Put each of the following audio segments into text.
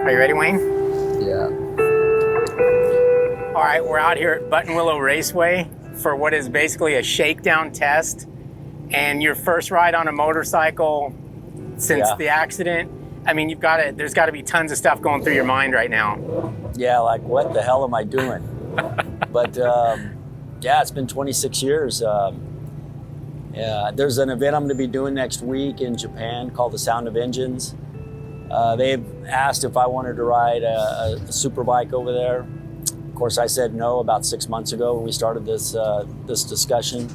Are you ready, Wayne? Yeah. All right, we're out here at Button Willow Raceway for what is basically a shakedown test and your first ride on a motorcycle since the accident. I mean, there's got to be tons of stuff going through your mind right now. Yeah, like what the hell am I doing? But yeah, it's been 26 years. Yeah, there's an event I'm going to be doing next week in Japan called the Sound of Engines. They've asked if I wanted to ride a super bike over there. Of course, I said no about 6 months ago when we started this discussion.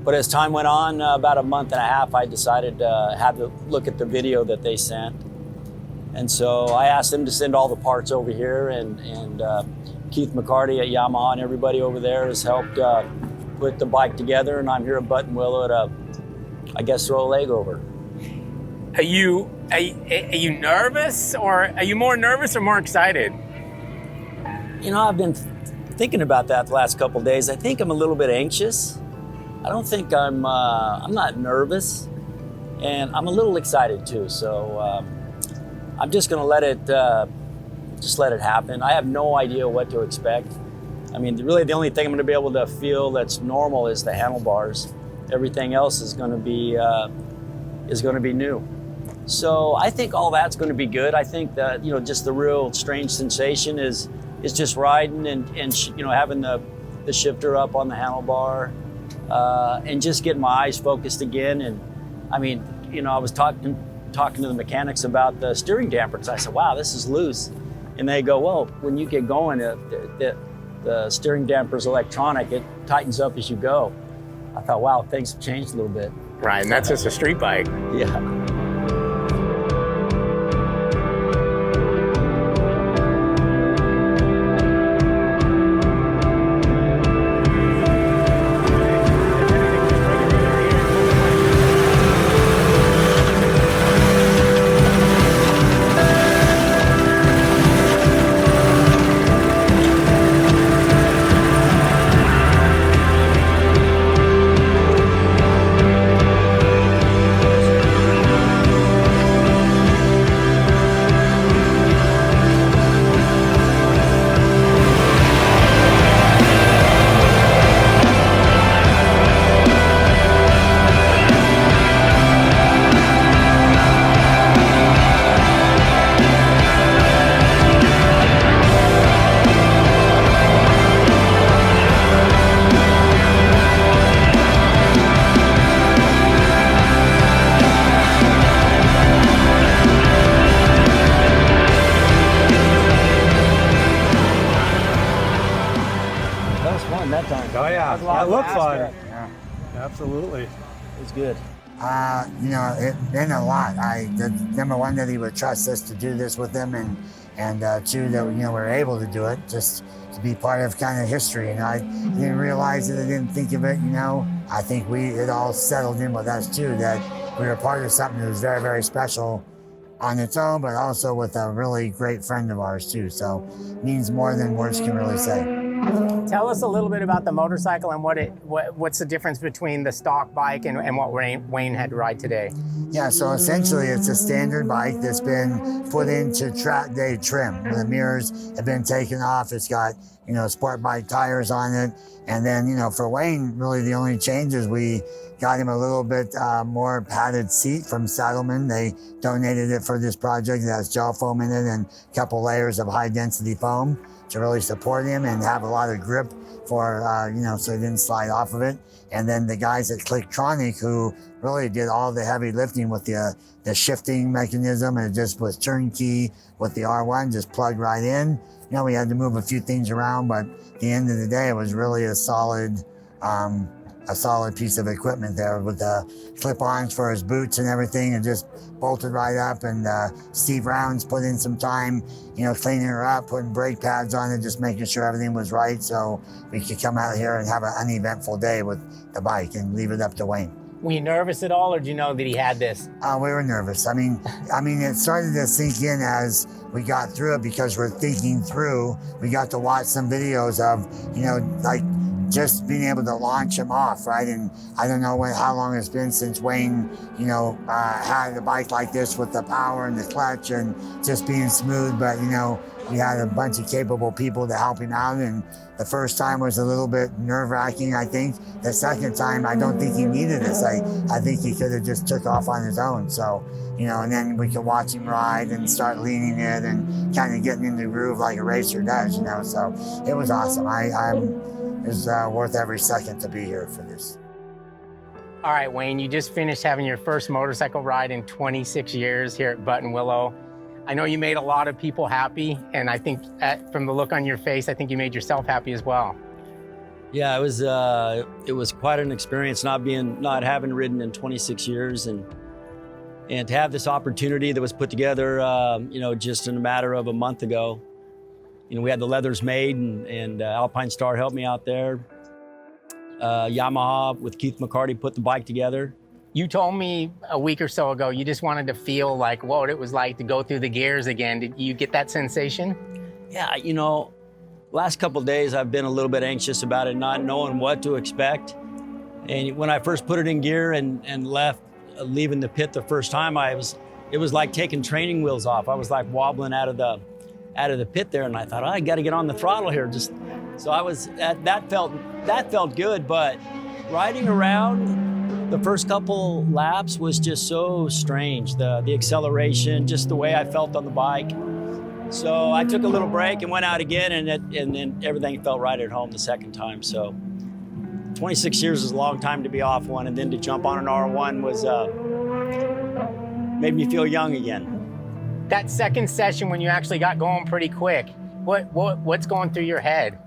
But as time went on, about a month and a half, I decided to have to look at the video that they sent. And so I asked them to send all the parts over here, and Keith McCarty at Yamaha and everybody over there has helped put the bike together, and I'm here at Button Willow to, I guess, throw a leg over. Are you nervous, or are you more nervous or more excited? You know, I've been thinking about that the last couple of days. I think I'm a little bit anxious. I don't think I'm not nervous, and I'm a little excited too. So I'm just gonna let it happen. I have no idea what to expect. I mean, really the only thing I'm gonna be able to feel that's normal is the handlebars. Everything else is gonna be new. So I think all that's gonna be good. I think that, you know, just the real strange sensation is just riding and you know, having the shifter up on the handlebar. And just getting my eyes focused again. And I mean, you know, I was talking to the mechanics about the steering dampers. I said, wow, this is loose. And they go, well, when you get going, the steering damper's electronic. It tightens up as you go. I thought, wow, things have changed a little bit. Right, and that's just a street bike. Yeah. That time. Oh yeah, it looked fun. Yeah. Absolutely. It was good. You know, it meant a lot. Number one, that he would trust us to do this with him, and two, that, you know, we were able to do it, just to be part of kind of history. And I didn't realize it, I didn't think of it, you know. I think it all settled in with us too, that we were part of something that was very, very special on its own, but also with a really great friend of ours too. So it means more than words can really say. Tell us a little bit about the motorcycle and what's the difference between the stock bike and what Wayne had to ride today. Yeah, so essentially it's a standard bike that's been put into track day trim. The mirrors have been taken off. It's got, you know, sport bike tires on it. And then, you know, for Wayne, really the only changes, we got him a little bit more padded seat from Saddlemen. They donated it for this project. It has gel foam in it and a couple layers of high density foam to really support him and have a lot of grip for, you know, so he didn't slide off of it. And then the guys at Clicktronic, who really did all the heavy lifting with the shifting mechanism, and it just was turnkey with the R1, just plugged right in. You know, we had to move a few things around, but at the end of the day, it was really a solid piece of equipment there with the clip-ons for his boots and everything, and just bolted right up. And Steve Rounds put in some time, you know, cleaning her up, putting brake pads on it, just making sure everything was right so we could come out here and have an uneventful day with the bike and leave it up to Wayne. Were you nervous at all, or did you know that he had this? We were nervous. I mean, it started to sink in as we got through it, because we're thinking through. We got to watch some videos of, you know, like just being able to launch them off, right? And I don't know how long it's been since Wayne, had a bike like this with the power and the clutch and just being smooth, but we had a bunch of capable people to help him out, and the first time was a little bit nerve-wracking, I think. The second time, I don't think he needed this. I think he could have just took off on his own. So, and then we could watch him ride and start leaning it and kind of getting into the groove like a racer does, So it was awesome. It was worth every second to be here for this. All right, Wayne, you just finished having your first motorcycle ride in 26 years here at Buttonwillow. I know you made a lot of people happy, and I think from the look on your face, I think you made yourself happy as well. Yeah, it was quite an experience not having ridden in 26 years, and to have this opportunity that was put together, just in a matter of a month ago. We had the leathers made, and Alpine Star helped me out there. Yamaha with Keith McCarty put the bike together. You told me a week or so ago you just wanted to feel like what it was like to go through the gears again. Did you get that sensation? Yeah, last couple of days I've been a little bit anxious about it, not knowing what to expect. And when I first put it in gear and leaving the pit the first time, it was like taking training wheels off. I was like wobbling out of the pit there, and I thought, I got to get on the throttle here. So I was that felt good, but riding around the first couple laps was just so strange. The acceleration, just the way I felt on the bike. So I took a little break and went out again, and then everything felt right at home the second time. So 26 years is a long time to be off one, and then to jump on an R1 was made me feel young again. That second session when you actually got going pretty quick, what's going through your head?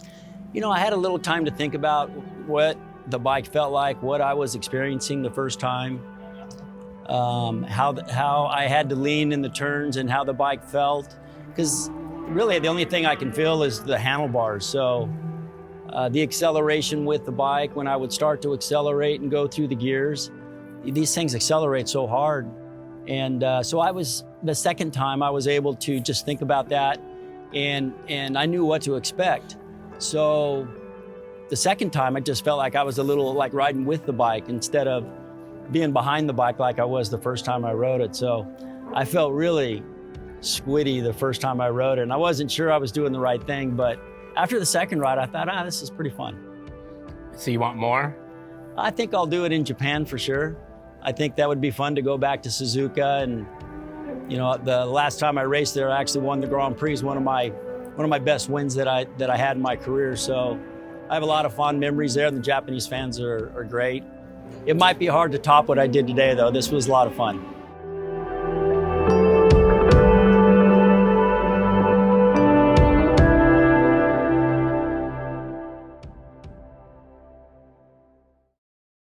I had a little time to think about what the bike felt like, what I was experiencing the first time, how I had to lean in the turns and how the bike felt. Because really the only thing I can feel is the handlebars. So the acceleration with the bike, when I would start to accelerate and go through the gears, these things accelerate so hard. And the second time I was able to just think about that, and I knew what to expect. So the second time, I just felt like I was a little like riding with the bike instead of being behind the bike like I was the first time I rode it. So I felt really squiddy the first time I rode it, and I wasn't sure I was doing the right thing, but after the second ride, I thought, this is pretty fun. So you want more? I think I'll do it in Japan for sure. I think that would be fun to go back to Suzuka, and the last time I raced there, I actually won the Grand Prix. One of my best wins that I had in my career. So I have a lot of fond memories there, and the Japanese fans are great. It might be hard to top what I did today, though. This was a lot of fun.